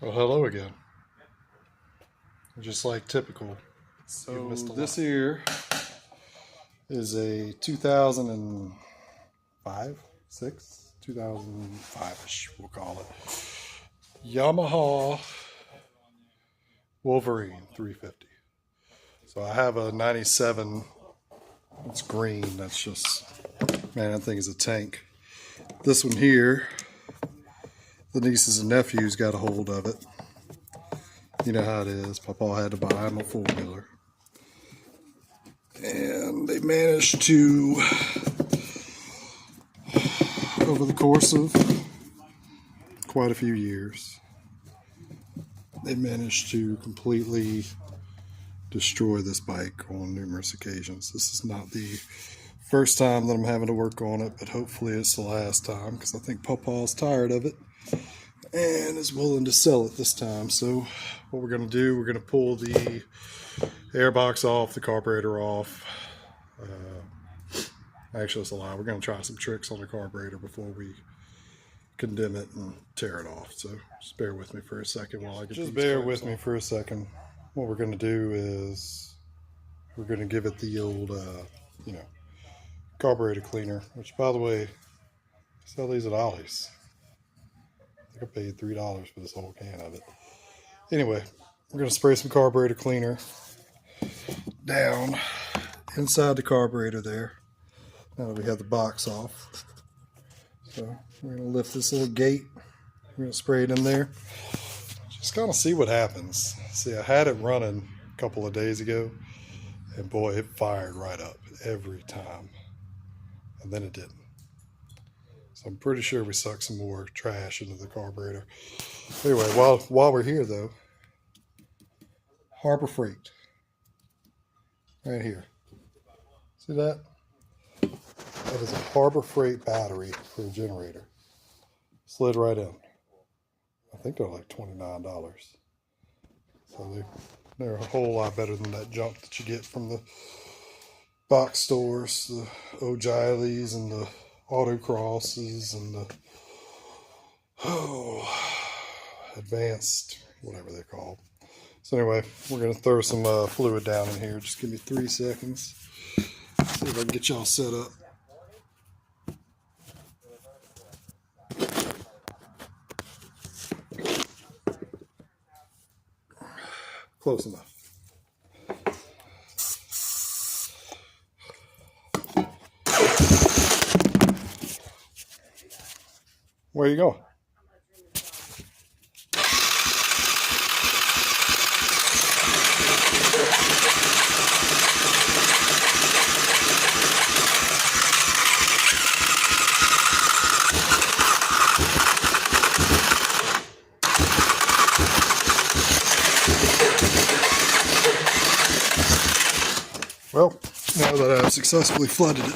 Well, hello again. Just like typical. So this here is a 2005, 6, 2005-ish, we'll call it. Yamaha Wolverine 350. So I have a 97. It's green. That's just, man, that thing is a tank. This one here, the nieces and nephews got a hold of it. You know how it is. Papa had to buy him a four-wheeler. And they managed to, over the course of quite a few years, they managed to completely destroy this bike on numerous occasions. This is not the first time that I'm having to work on it, but hopefully it's the last time, because I think Papa's tired of it and is willing to sell it this time. So what we're going to do, we're going to pull the airbox off, the carburetor off. Actually, it's a lie. We're going to try some tricks on the carburetor before we condemn it and tear it off. So just bear with me for a second while I get these. Just bear with me for a second. What we're going to do is we're going to give it the old, carburetor cleaner, which, by the way, I sell these at Ollie's. I think I paid $3 for this whole can of it. Anyway, we're going to spray some carburetor cleaner down inside the carburetor there. Now that we have the box off. So we're going to lift this little gate. We're going to spray it in there. Just kind of see what happens. See, I had it running a couple of days ago, and boy, it fired right up every time. And then it didn't. So I'm pretty sure we sucked some more trash into the carburetor. Anyway, while we're here though, Harbor Freight. Right here. See that? That is a Harbor Freight battery for a generator. Slid right in. I think they're like $29. So they're a whole lot better than that junk that you get from the box stores, the O'Giley's and the Autocrosses and the advanced, whatever they're called. So anyway, we're going to throw some fluid down in here. Just give me 3 seconds. See if I can get y'all set up. Close enough. Where you going? Well, now that I've successfully flooded it,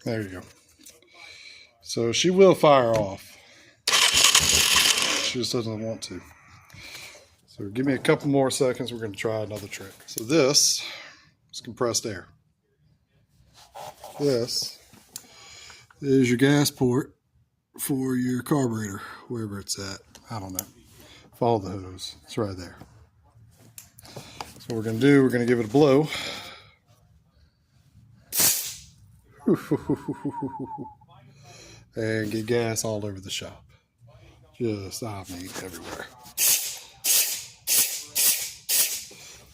there you go. So she will fire off. She just doesn't want to. So give me a couple more seconds. We're going to try another trick. So this is compressed air. This is your gas port for your carburetor, wherever it's at. I don't know. Follow the hose. It's right there. So what we're going to do, we're going to give it a blow. And get gas all over the shop. Just, I mean, everywhere.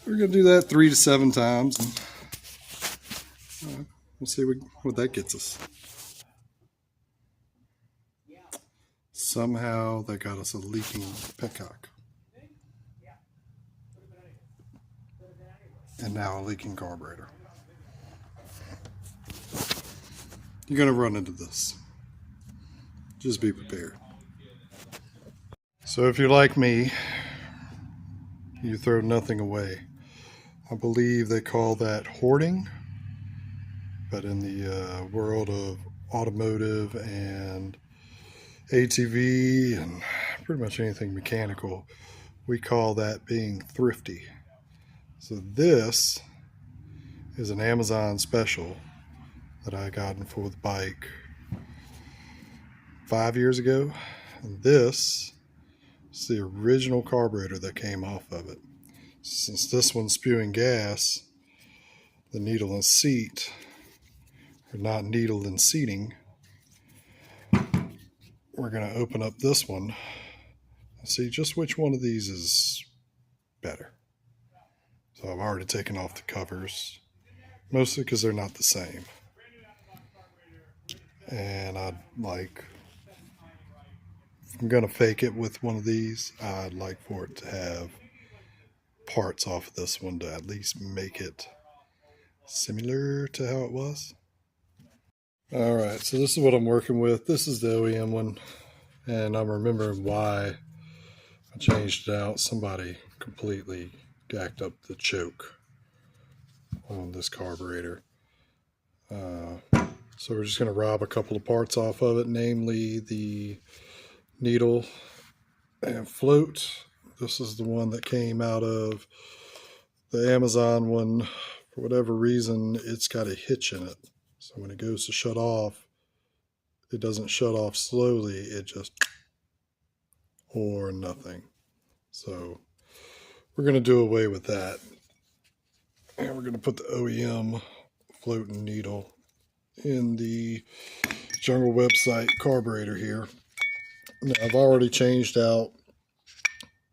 We're going to do that 3 to 7 times. And, we'll see what that gets us. Somehow that got us a leaking petcock. And now a leaking carburetor. You're going to run into this. Just be prepared. So if you're like me, you throw nothing away. I believe they call that hoarding. But in the world of automotive and ATV and pretty much anything mechanical, we call that being thrifty. So this is an Amazon special that I gotten for the bike 5 years ago. And this is the original carburetor that came off of it. Since this one's spewing gas, the needle and seat are not needle and seating. We're going to open up this one and see just which one of these is better. So I've already taken off the covers, mostly because they're not the same. And if I'm going to fake it with one of these, I'd like for it to have parts off of this one to at least make it similar to how it was. Alright, so this is what I'm working with. This is the OEM one, and I'm remembering why I changed it out. Somebody completely gacked up the choke on this carburetor. So we're just going to rob a couple of parts off of it, namely the needle and float. This is the one that came out of the Amazon one. For whatever reason, it's got a hitch in it. So when it goes to shut off, it doesn't shut off slowly, it just or nothing. So we're going to do away with that. And we're going to put the OEM floating needle in the Jungle website carburetor here. Now, I've already changed out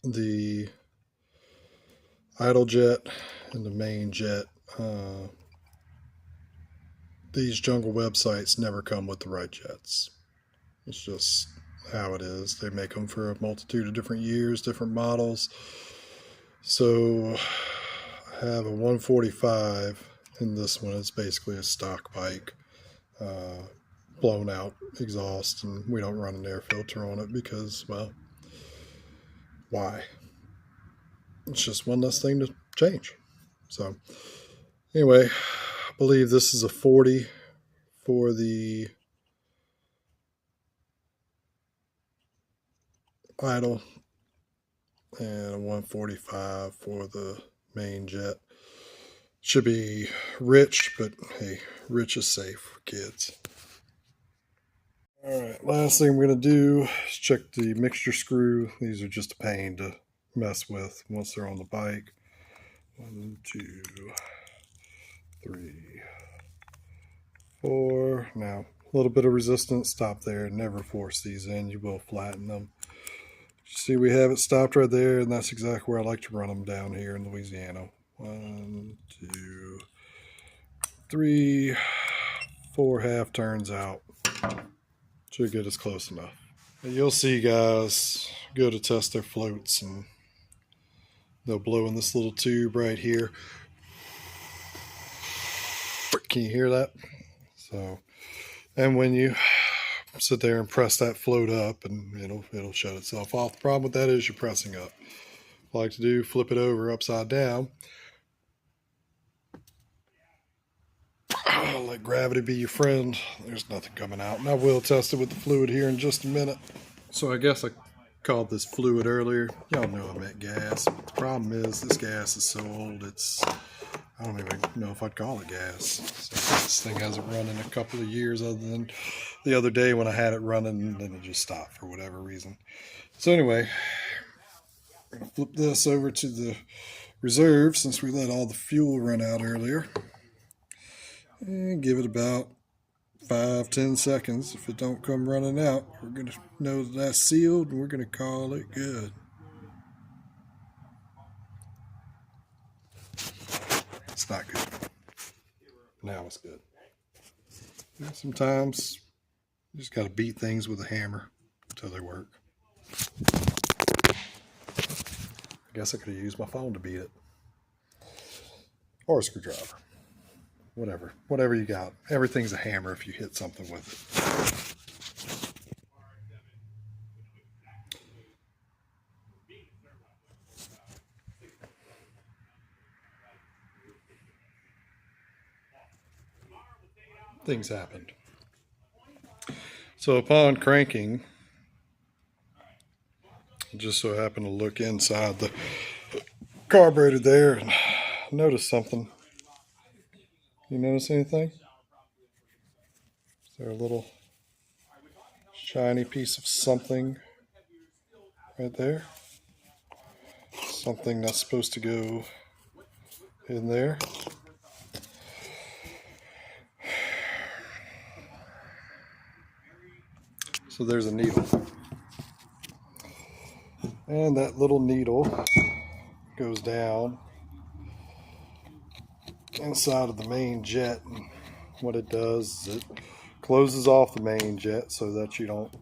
the idle jet and the main jet. These Jungle websites never come with the right jets. It's just how it is. They make them for a multitude of different years, different models. So I have a 145 in this one. It's basically a stock bike, blown out exhaust, and we don't run an air filter on it because, well, why? It's just one less thing to change. So anyway, I believe this is a 40 for the idle and a 145 for the main jet. Should be rich, but hey, rich is safe for kids. Alright, last thing we're going to do is check the mixture screw. These are just a pain to mess with once they're on the bike. 1, 2, 3, 4. Now, a little bit of resistance, stop there. Never force these in, you will flatten them. See, we have it stopped right there, and that's exactly where I like to run them down here in Louisiana. 1, 2, 3, 4 half turns out. Should get us close enough. And you'll see guys go to test their floats, and they'll blow in this little tube right here. Can you hear that? So, and when you sit there and press that float up, and it'll shut itself off. The problem with that is you're pressing up. What I like to do, flip it over upside down. Let gravity be your friend. There's nothing coming out. And I will test it with the fluid here in just a minute. So I guess I called this fluid earlier. Y'all know I meant gas. The problem is this gas is so old, I don't even know if I'd call it gas. So this thing hasn't run in a couple of years, other than the other day when I had it running and then it just stopped for whatever reason. So anyway, I'm going to flip this over to the reserve since we let all the fuel run out earlier. And give it about 5-10 seconds. If it don't come running out, we're going to know that that's sealed, and we're going to call it good. It's not good. Now it's good. Sometimes you just got to beat things with a hammer until they work. I guess I could have used my phone to beat it. Or a screwdriver. Whatever you got. Everything's a hammer if you hit something with it. Things happened. So upon cranking, I just so happened to look inside the carburetor there and notice something. You notice anything? Is there a little shiny piece of something right there. Something that's supposed to go in there. So there's a needle. And that little needle goes down inside of the main jet. And what it does is it closes off the main jet so that you don't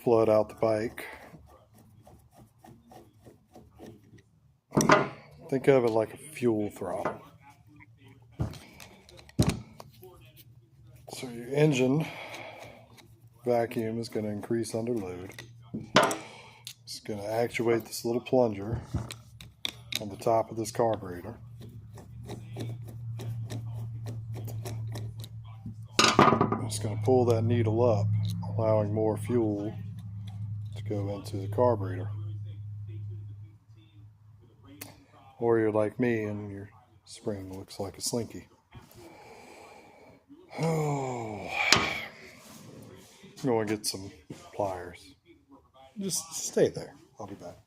flood out the bike. Think of it like a fuel throttle. So your engine vacuum is going to increase under load. It's going to actuate this little plunger on the top of this carburetor. It's going to pull that needle up, allowing more fuel to go into the carburetor. Or you're like me and your spring looks like a slinky. Oh, I'm going to get some pliers. Just stay there. I'll be back.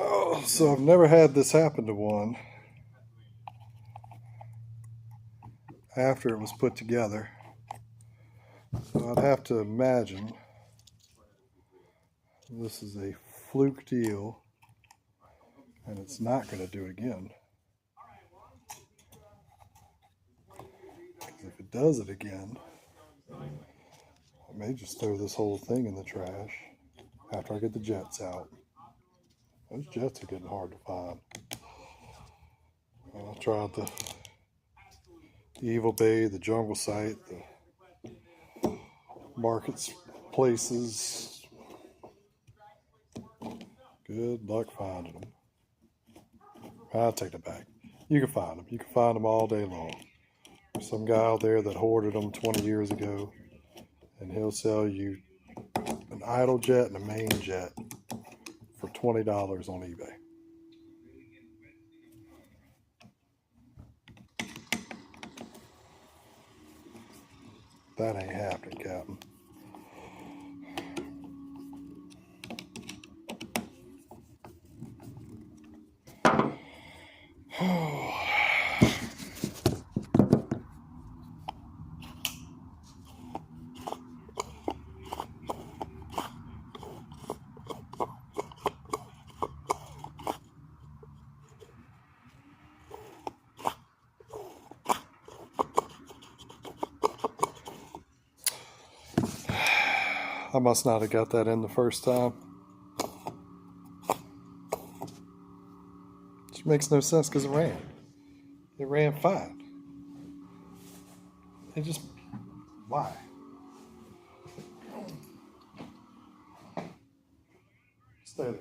Oh, so I've never had this happen to one after it was put together. So I'd have to imagine this is a fluke deal and it's not going to do it again. If it does it again, I may just throw this whole thing in the trash after I get the jets out. Those jets are getting hard to find. I tried the Evil Bay, the Jungle Site, the markets, places. Good luck finding them. I'll take it back. You can find them. You can find them all day long. There's some guy out there that hoarded them 20 years ago, and he'll sell you an idle jet and a main jet for $20 on eBay. That ain't happening, Captain. I must not have got that in the first time. Which makes no sense because it ran. It ran fine. It just... why? Stay there.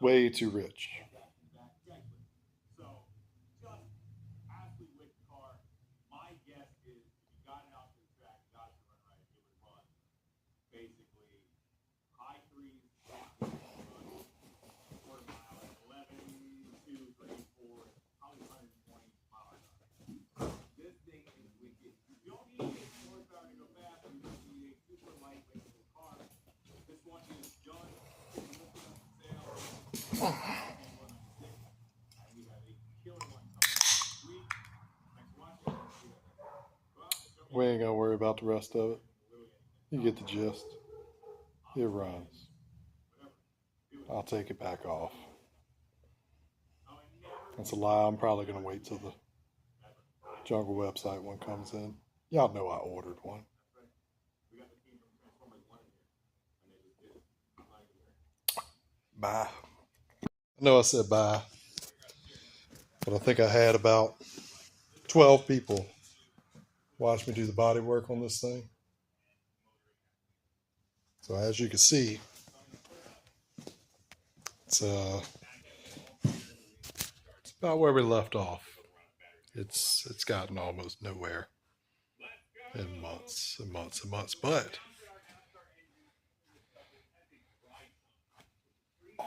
Way too rich. We ain't gonna worry about the rest of it. You get the gist. It runs. I'll take it back off. That's a lie. I'm probably gonna wait till the Jungle website one comes in. Y'all know I ordered one. Bye. I know I said bye, but I think I had about 12 people watch me do the body work on this thing. So as you can see, it's about where we left off. It's gotten almost nowhere in months and months and months, but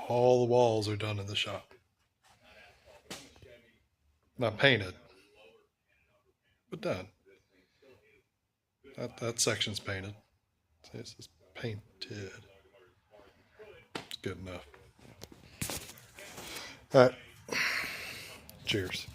all the walls are done in the shop. Not painted, but done. That section's painted. See, this is painted. It's good enough. All right. Cheers.